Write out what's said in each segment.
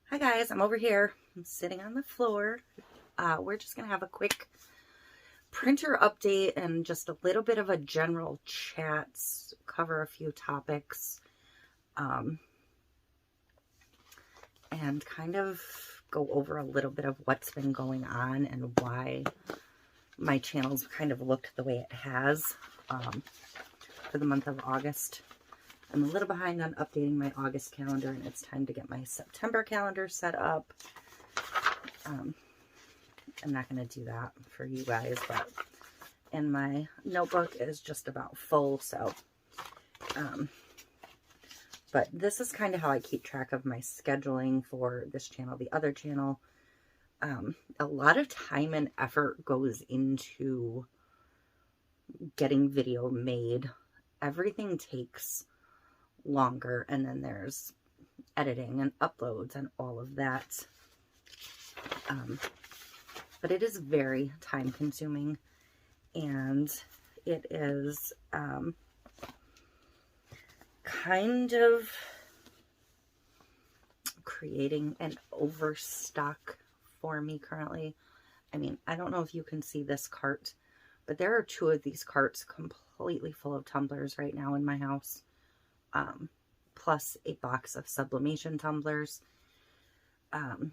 Hi guys, I'm over here. I'm sitting on the floor. We're just going to have a quick printer update and just a little bit of a general chat, cover a few topics, and kind of go over a little bit of what's been going on and why my channel's kind of looked the way it has for the month of August. I'm a little behind on updating my August calendar, and it's time to get my September calendar set up. I'm not going to do that for you guys, and my notebook is just about full, so, but this is kind of how I keep track of my scheduling for this channel. The other channel, a lot of time and effort goes into getting video made. Everything takes longer, and then there's editing and uploads and all of that, but it is very time consuming, and it is kind of creating an overstock for me currently. I mean, I don't know if you can see this cart, but there are two of these carts completely full of tumblers right now in my house. Plus a box of sublimation tumblers, and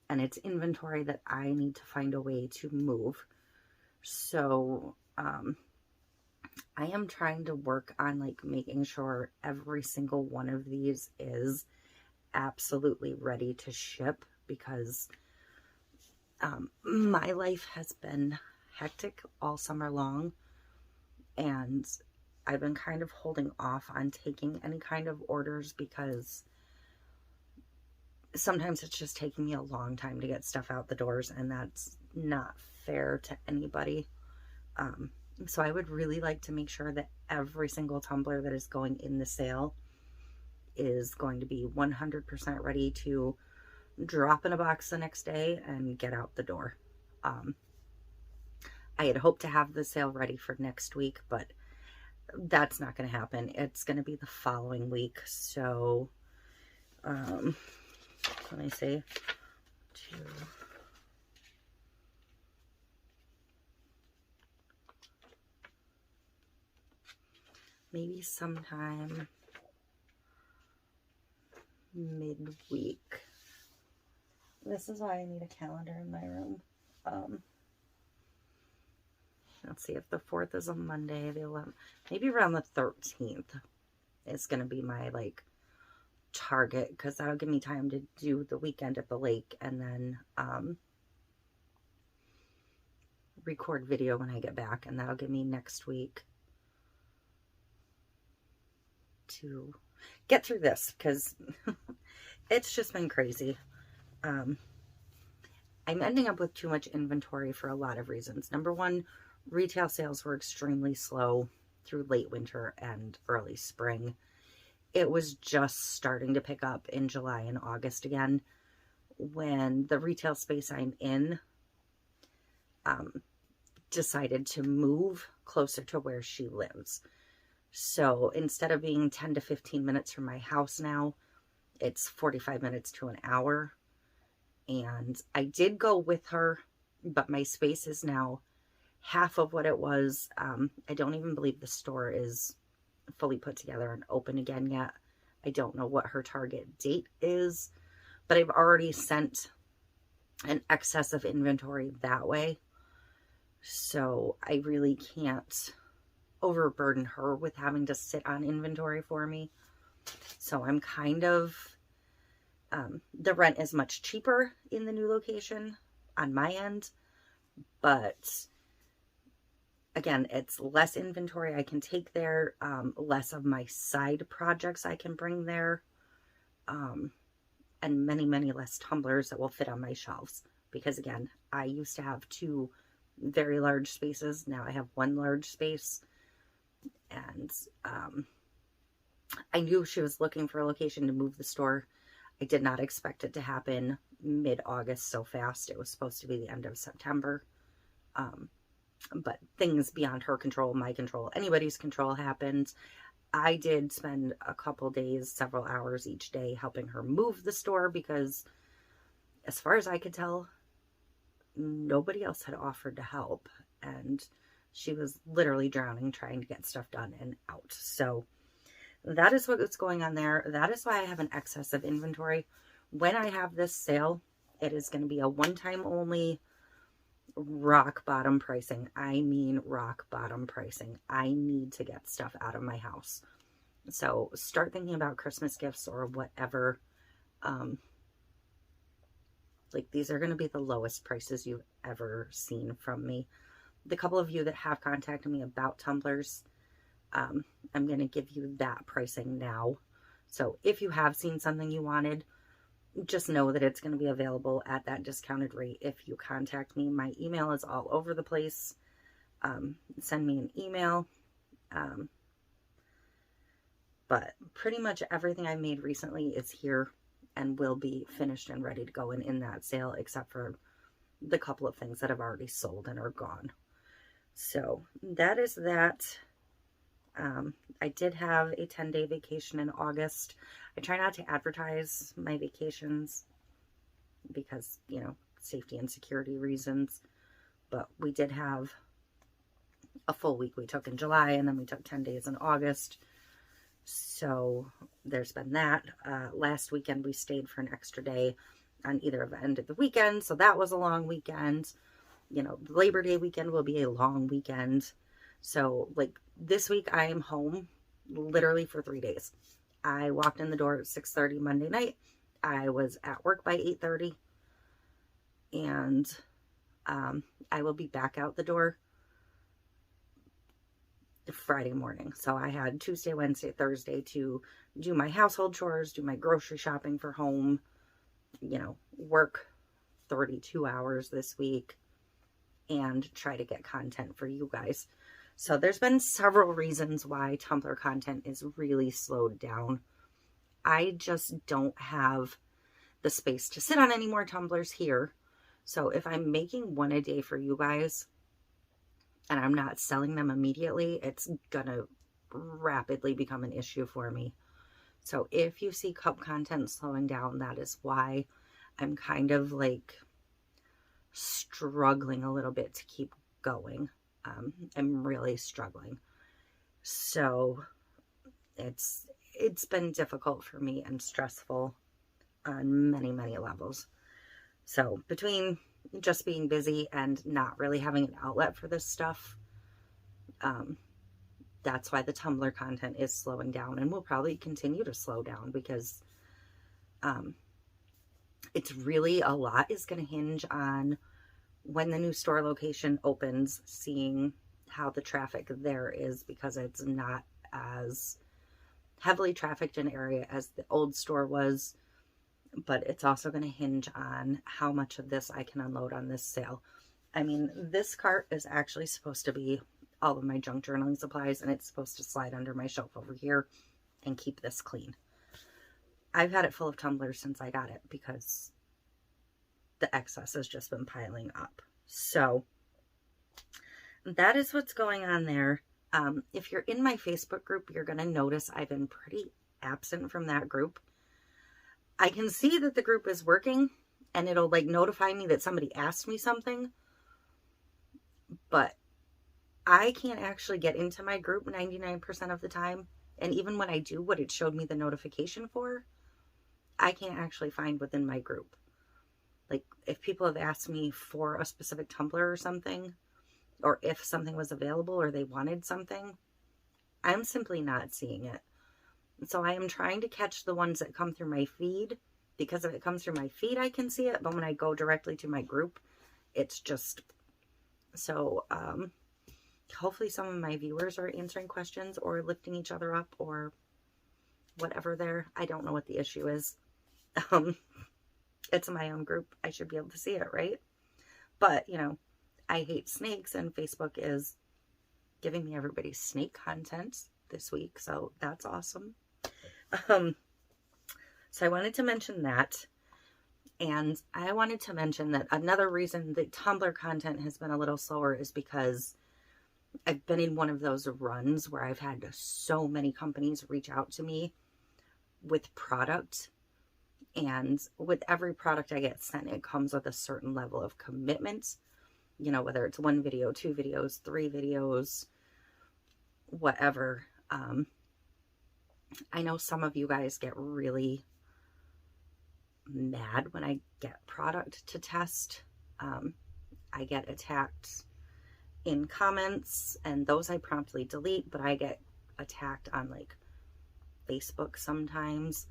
it's inventory that I need to find a way to move. So I am trying to work on like making sure every single one of these is absolutely ready to ship, because my life has been hectic all summer long, and I've been kind of holding off on taking any kind of orders because sometimes it's just taking me a long time to get stuff out the doors, and that's not fair to anybody. So I would really like to make sure that every single tumbler that is going in the sale is going to be 100% ready to drop in a box the next day and get out the door. I had hoped to have the sale ready for next week, but that's not going to happen. It's going to be the following week. So, let me see. Maybe sometime midweek. This is why I need a calendar in my room. Let's see, if the 4th is a Monday, the 11th, maybe around the 13th is going to be my, like, target, because that'll give me time to do the weekend at the lake and then record video when I get back, and that'll give me next week to get through this, because it's just been crazy. I'm ending up with too much inventory for a lot of reasons. Number one, retail sales were extremely slow through late winter and early spring. It was just starting to pick up in July and August again, when the retail space I'm in decided to move closer to where she lives. So instead of being 10 to 15 minutes from my house now, it's 45 minutes to an hour. And I did go with her, but my space is now half of what it was. I don't even believe the store is fully put together and open again yet. I don't know what her target date is, but I've already sent an excess of inventory that way. So I really can't overburden her with having to sit on inventory for me. So I'm kind of, the rent is much cheaper in the new location on my end, but again, it's less inventory I can take there, less of my side projects I can bring there, and many, many less tumblers that will fit on my shelves. Because again, I used to have 2 very large spaces. Now I have 1 large space. And I knew she was looking for a location to move the store. I did not expect it to happen mid-August so fast. It was supposed to be the end of September. But things beyond her control, my control, anybody's control happened. I did spend a couple days, several hours each day helping her move the store because as far as I could tell, nobody else had offered to help. And she was literally drowning trying to get stuff done and out. So that is what's going on there. That is why I have an excess of inventory. When I have this sale, it is going to be a one-time only, rock bottom pricing. I mean rock bottom pricing. I need to get stuff out of my house. So start thinking about Christmas gifts or whatever. Like these are going to be the lowest prices you've ever seen from me. The couple of you that have contacted me about tumblers, I'm going to give you that pricing now. So if you have seen something you wanted, just know that it's going to be available at that discounted rate if you contact me. My email is all over the place. Send me an email. But pretty much everything I made recently is here and will be finished and ready to go in that sale, except for the couple of things that have already sold and are gone. So that is that. I did have a 10-day vacation in August. I try not to advertise my vacations because, you know, safety and security reasons. But we did have a full week we took in July, and then we took 10 days in August. So there's been that. Last weekend we stayed for an extra day on either end of the weekend. So that was a long weekend. You know, Labor Day weekend will be a long weekend. So like this week I am home literally for 3 days. I walked in the door at 6:30 Monday night. I was at work by 8:30. And I will be back out the door Friday morning. So I had Tuesday, Wednesday, Thursday to do my household chores, do my grocery shopping for home, you know, work 32 hours this week and try to get content for you guys. So there's been several reasons why Tumblr content is really slowed down. I just don't have the space to sit on any more tumblers here. So if I'm making one a day for you guys and I'm not selling them immediately, it's gonna rapidly become an issue for me. So if you see cup content slowing down, that is why I'm kind of like struggling a little bit to keep going. I'm really struggling. So it's been difficult for me and stressful on many, many levels. So between just being busy and not really having an outlet for this stuff, that's why the Tumblr content is slowing down and will probably continue to slow down because it's really a lot is going to hinge on when the new store location opens, seeing how the traffic there is, because it's not as heavily trafficked an area as the old store was. But it's also going to hinge on how much of this I can unload on this sale. I mean, this cart is actually supposed to be all of my junk journaling supplies, and it's supposed to slide under my shelf over here and keep this clean. I've had it full of tumblers since I got it because the excess has just been piling up. So that is what's going on there. If you're in my Facebook group, you're going to notice I've been pretty absent from that group. I can see that the group is working and it'll like notify me that somebody asked me something, but I can't actually get into my group 99% of the time. And even when I do, what it showed me the notification for, I can't actually find within my group. Like if people have asked me for a specific tumbler or something, or if something was available or they wanted something, I'm simply not seeing it. So I am trying to catch the ones that come through my feed, because if it comes through my feed, I can see it. But when I go directly to my group, it's just, so hopefully some of my viewers are answering questions or lifting each other up or whatever there. I don't know what the issue is. It's my own group. I should be able to see it, right? But, you know, I hate snakes and Facebook is giving me everybody's snake content this week. So that's awesome. So I wanted to mention that. And I wanted to mention that another reason that Tumblr content has been a little slower is because I've been in one of those runs where I've had so many companies reach out to me with product, and with every product I get sent, it comes with a certain level of commitment, you know, whether it's 1 video, 2 videos, 3 videos, whatever. I know some of you guys get really mad when I get product to test. I get attacked in comments, and those I promptly delete, but I get attacked on like Facebook sometimes.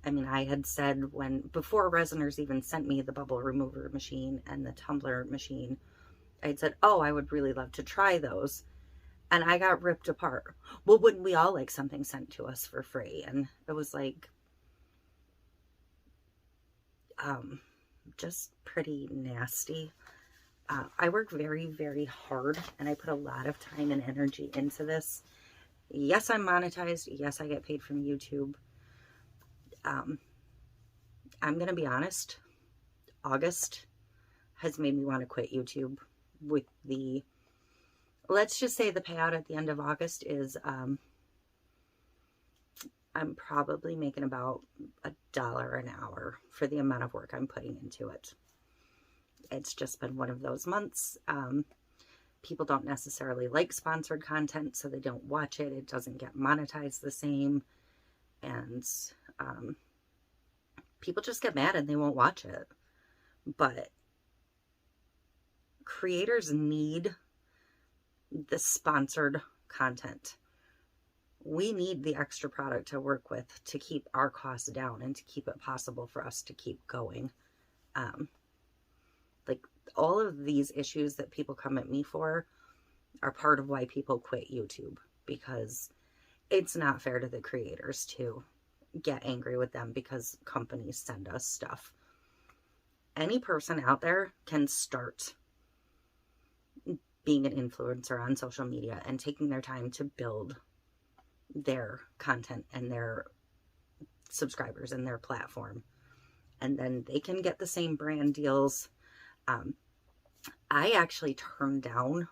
I mean, I had said before Resiners even sent me the bubble remover machine and the tumbler machine, I had said, oh, I would really love to try those. And I got ripped apart. Well, wouldn't we all like something sent to us for free? And it was like, just pretty nasty. I work very, very hard, and I put a lot of time and energy into this. Yes, I'm monetized. Yes, I get paid from YouTube. I'm going to be honest. August has made me want to quit YouTube with let's just say the payout at the end of August is, I'm probably making about $1 an hour for the amount of work I'm putting into it. It's just been one of those months. People don't necessarily like sponsored content, so they don't watch it. It doesn't get monetized the same. And people just get mad and they won't watch it. But creators need the sponsored content. We need the extra product to work with to keep our costs down and to keep it possible for us to keep going. Like all of these issues that people come at me for are part of why people quit YouTube, because it's not fair to the creators to get angry with them because companies send us stuff. Any person out there can start being an influencer on social media and taking their time to build their content and their subscribers and their platform. And then they can get the same brand deals. I actually turn down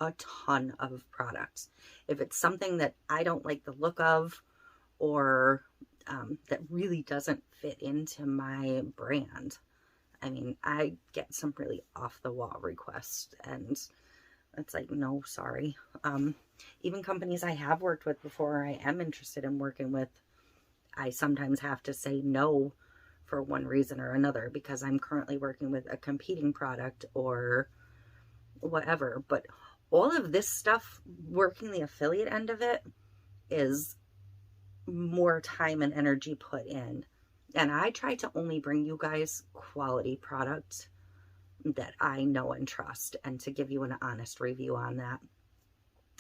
a ton of products. If it's something that I don't like the look of, or that really doesn't fit into my brand. I mean, I get some really off the wall requests, and it's like, no, sorry. Even companies I have worked with before, I am interested in working with, I sometimes have to say no for one reason or another, because I'm currently working with a competing product or whatever. But all of this stuff, working the affiliate end of it, is more time and energy put in. And I try to only bring you guys quality product that I know and trust, and to give you an honest review on that.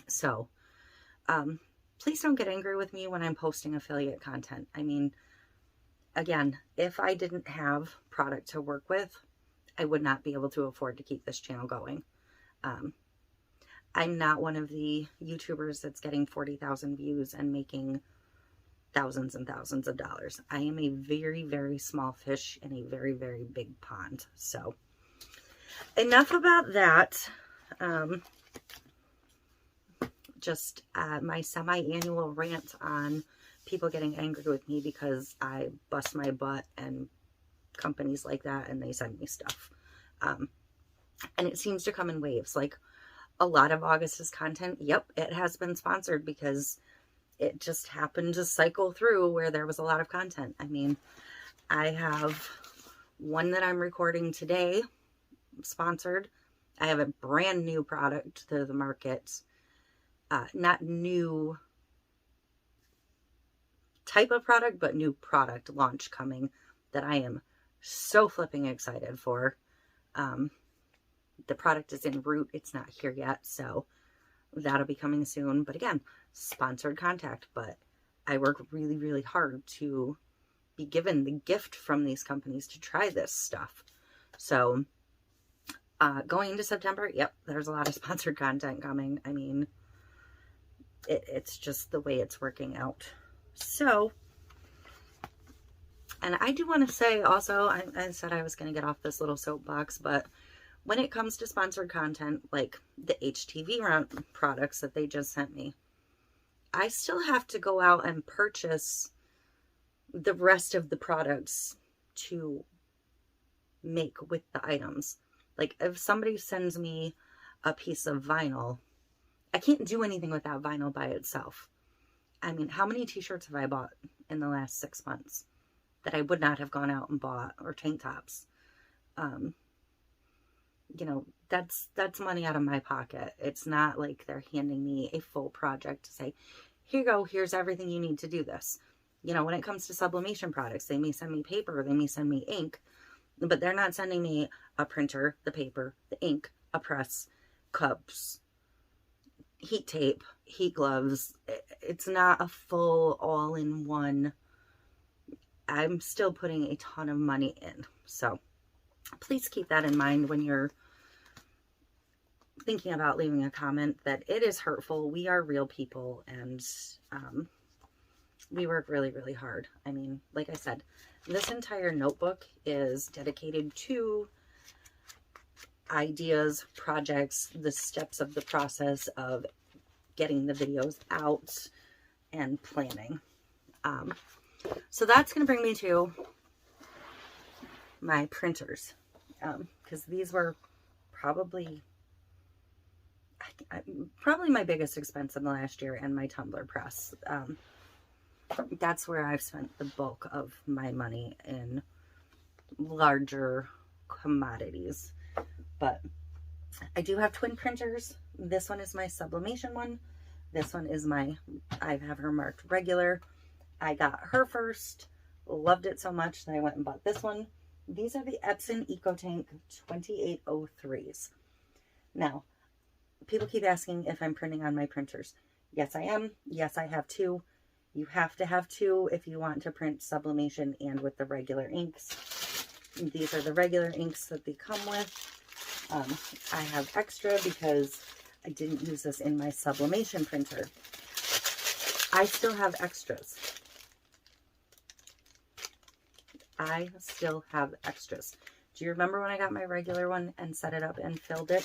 So, please don't get angry with me when I'm posting affiliate content. I mean, again, if I didn't have product to work with, I would not be able to afford to keep this channel going. I'm not one of the YouTubers that's getting 40,000 views and making thousands and thousands of dollars. I am a very, very small fish in a very, very big pond. So, enough about that. Just my semi-annual rant on people getting angry with me because I bust my butt and companies like that, and they send me stuff. And it seems to come in waves. Like a lot of August's content, yep, it has been sponsored because it just happened to cycle through where there was a lot of content. I mean, I have one that I'm recording today, sponsored. I have a brand new product to the market. Not new type of product, but new product launch coming that I am so flipping excited for. The product is en route. It's not here yet, so that'll be coming soon. But again, sponsored contact. But I work really, really hard to be given the gift from these companies to try this stuff. So going into September, yep, there's a lot of sponsored content coming. I mean, it's just the way it's working out. So, and I do want to say also, I said I was going to get off this little soapbox, but when it comes to sponsored content, like the HTV round products that they just sent me, I still have to go out and purchase the rest of the products to make with the items. Like if somebody sends me a piece of vinyl, I can't do anything with that vinyl by itself. I mean, how many t-shirts have I bought in the last 6 months that I would not have gone out and bought, or tank tops? You know, that's money out of my pocket. It's not like they're handing me a full project to say, here you go, here's everything you need to do this. You know, when it comes to sublimation products, they may send me paper, they may send me ink, but they're not sending me a printer, the paper, the ink, a press, cups, heat tape, heat gloves. It's not a full all-in-one. I'm still putting a ton of money in. So please keep that in mind when you're thinking about leaving a comment, that it is hurtful. We are real people, and we work really, really hard. I mean, like I said, this entire notebook is dedicated to ideas, projects, the steps of the process of getting the videos out and planning. So that's going to bring me to my printers, because these were probably my biggest expense in the last year, and my tumbler press. That's where I've spent the bulk of my money in larger commodities. But I do have twin printers. This one is my sublimation one. This one is I have her marked regular. I got her first, loved it so much that I went and bought this one. These are the Epson EcoTank 2803s. Now, people keep asking if I'm printing on my printers. Yes, I am. Yes, I have two. You have to have two if you want to print sublimation and with the regular inks. These are the regular inks that they come with. I have extra because I didn't use this in my sublimation printer. I still have extras. I still have extras. Do you remember when I got my regular one and set it up and filled it?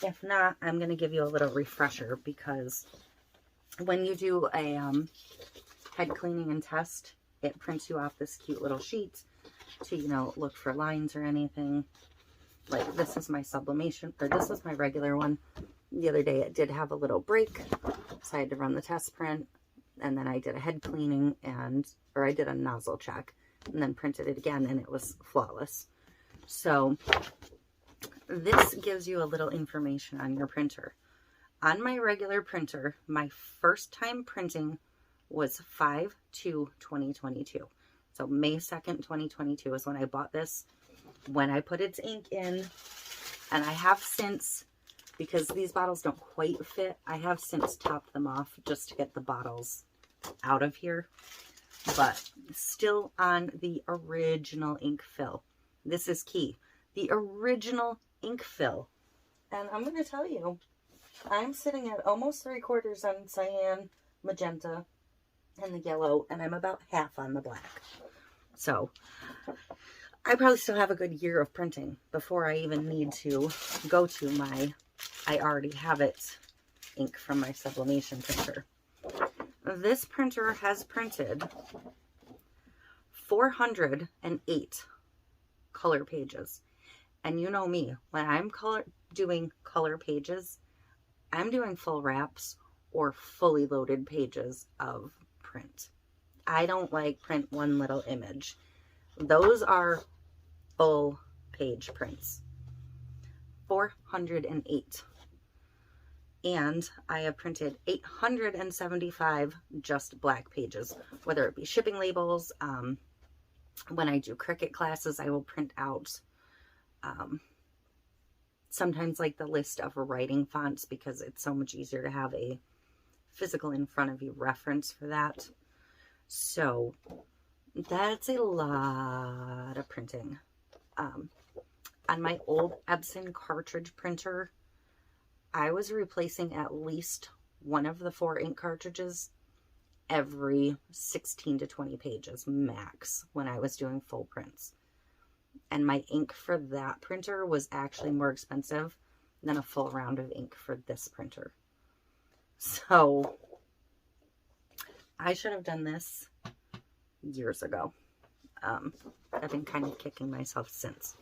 If not, I'm going to give you a little refresher, because when you do a head cleaning and test, it prints you off this cute little sheet to, you know, look for lines or anything. Like this is my sublimation, or this was my regular one. The other day it did have a little break, so I had to run the test print, and then I did a head cleaning or I did a nozzle check, and then printed it again, and it was flawless. So this gives you a little information on your printer. On my regular printer, my first time printing was 5/2/2022. So May 2nd, 2022 is when I bought this. When I put its ink in, and I have since, because these bottles don't quite fit, I have since topped them off just to get the bottles out of here, but still on the original ink fill. This is key. The original ink fill. And I'm going to tell you, I'm sitting at almost 3/4 on cyan, magenta, and the yellow, and I'm about half on the black. So I probably still have a good year of printing before I even need to go to my, I already have it, ink from my sublimation printer. This printer has printed 408 color pages. And you know me, when I'm doing color pages, I'm doing full wraps or fully loaded pages of print. I don't like print one little image. Those are full page prints. 408. And I have printed 875 just black pages, whether it be shipping labels. When I do Cricut classes, I will print out sometimes like the list of writing fonts, because it's so much easier to have a physical in front of you reference for that. So that's a lot of printing. On my old Epson cartridge printer, I was replacing at least one of the 4 ink cartridges every 16 to 20 pages max when I was doing full prints. And my ink for that printer was actually more expensive than a full round of ink for this printer. So I should have done this years ago. I've been kind of kicking myself since.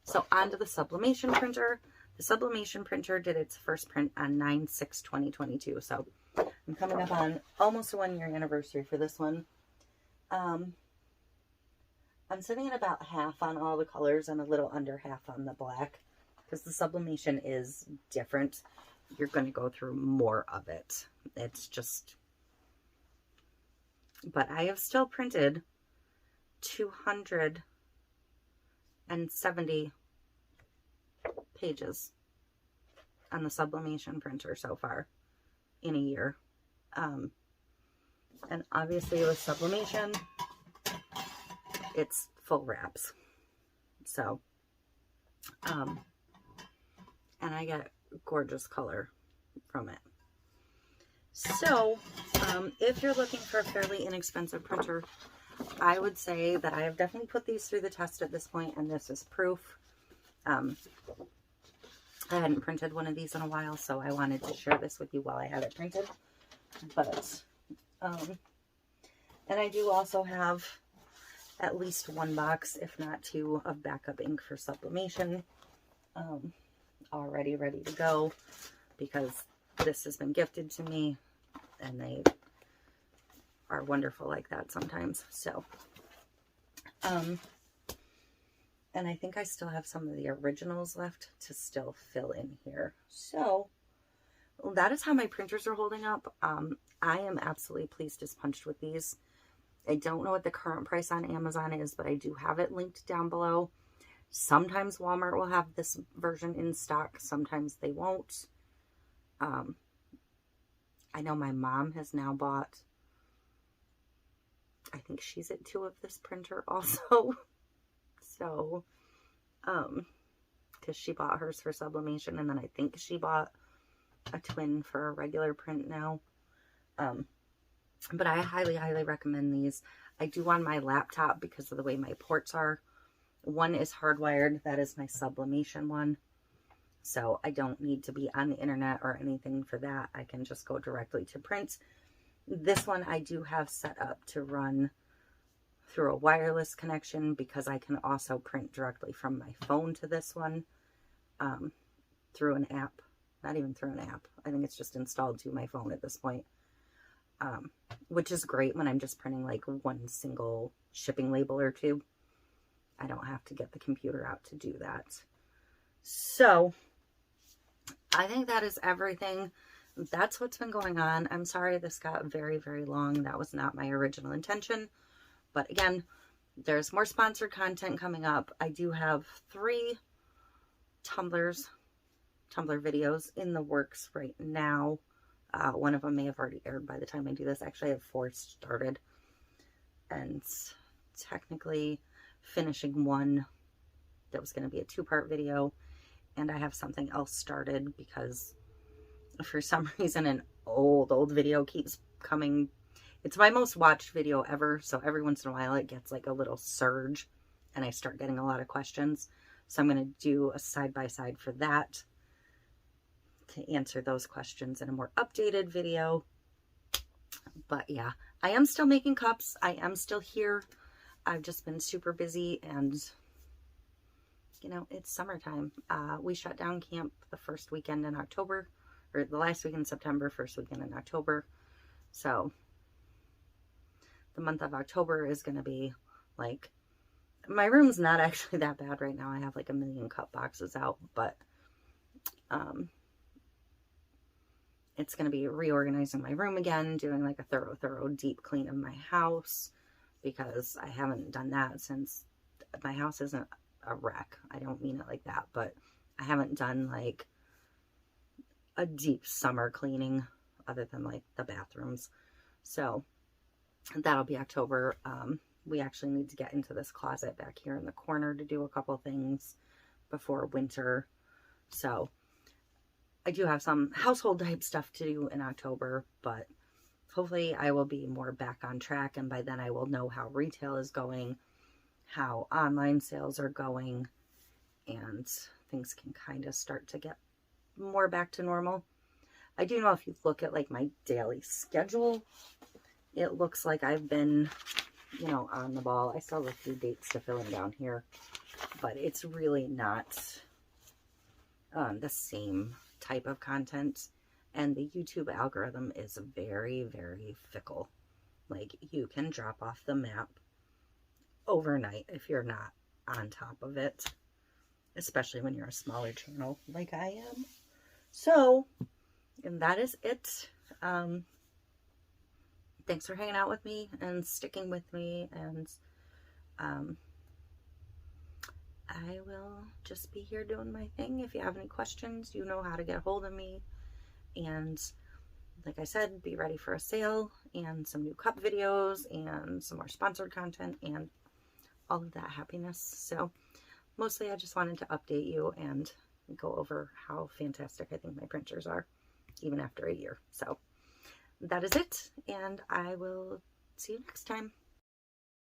So on to the sublimation printer. The sublimation printer did its first print on 9/6/2022. So I'm coming up on almost a 1-year anniversary for this one. I'm sitting at about half on all the colors and a little under half on the black, because the sublimation is different. You're going to go through more of it. It's just, but I have still printed 270 pages on the sublimation printer so far in a year. And obviously with sublimation, it's full wraps. So, and I get gorgeous color from it. So, if you're looking for a fairly inexpensive printer, I would say that I have definitely put these through the test at this point, and this is proof. I hadn't printed one of these in a while, so I wanted to share this with you while I had it printed. But, and I do also have at least one box, if not two, of backup ink for sublimation already ready to go, because this has been gifted to me, and they are wonderful like that sometimes. So, and I think I still have some of the originals left to still fill in here. So that is how my printers are holding up. I am absolutely pleased as punched with these. I don't know what the current price on Amazon is, but I do have it linked down below. Sometimes Walmart will have this version in stock. Sometimes they won't. I know my mom has now bought, I think she's at 2 of this printer also. So, because she bought hers for sublimation, and then I think she bought a twin for a regular print now. But I highly, highly recommend these. I do on my laptop because of the way my ports are. One is hardwired. That is my sublimation one. So I don't need to be on the internet or anything for that. I can just go directly to print. This one I do have set up to run through a wireless connection, because I can also print directly from my phone to this one through an app. Not even through an app. I think it's just installed to my phone at this point. Which is great when I'm just printing like one single shipping label or two. I don't have to get the computer out to do that. So I think that is everything. That's what's been going on. I'm sorry this got very, very long. That was not my original intention. But again, there's more sponsored content coming up. I do have 3 Tumbler videos in the works right now. One of them may have already aired by the time I do this. Actually, I have 4 started. And technically finishing one that was going to be a 2-part video. And I have something else started because for some reason an old video keeps coming. It's my most watched video ever. So every once in a while it gets like a little surge and I start getting a lot of questions. So I'm going to do a side-by-side for that, to answer those questions in a more updated video. But yeah, I am still making cups. I am still here. I've just been super busy, and you know, it's summertime. We shut down camp the first weekend in October, or the last week in September, first weekend in October. So the month of October is going to be like, my room's not actually that bad right now. I have like 1 million cup boxes out, but it's going to be reorganizing my room again, doing like a thorough deep clean of my house, because I haven't done that since my house isn't a wreck. I don't mean it like that, but I haven't done like a deep summer cleaning other than like the bathrooms. So that'll be October. We actually need to get into this closet back here in the corner to do a couple things before winter. So I do have some household type stuff to do in October, but hopefully I will be more back on track, and by then I will know how retail is going, how online sales are going, and things can kind of start to get more back to normal. I do know if you look at like my daily schedule, it looks like I've been, you know, on the ball. I still have a few dates to fill in down here, but it's really not the same type of content. And the YouTube algorithm is very, very fickle. Like, you can drop off the map overnight if you're not on top of it, especially when you're a smaller channel like I am. So, and that is it. Thanks for hanging out with me and sticking with me, and I will just be here doing my thing. If you have any questions, you know how to get a hold of me. And like I said, be ready for a sale and some new cup videos and some more sponsored content and all of that happiness. So mostly I just wanted to update you and go over how fantastic I think my printers are, even after a year. So that is it, and I will see you next time.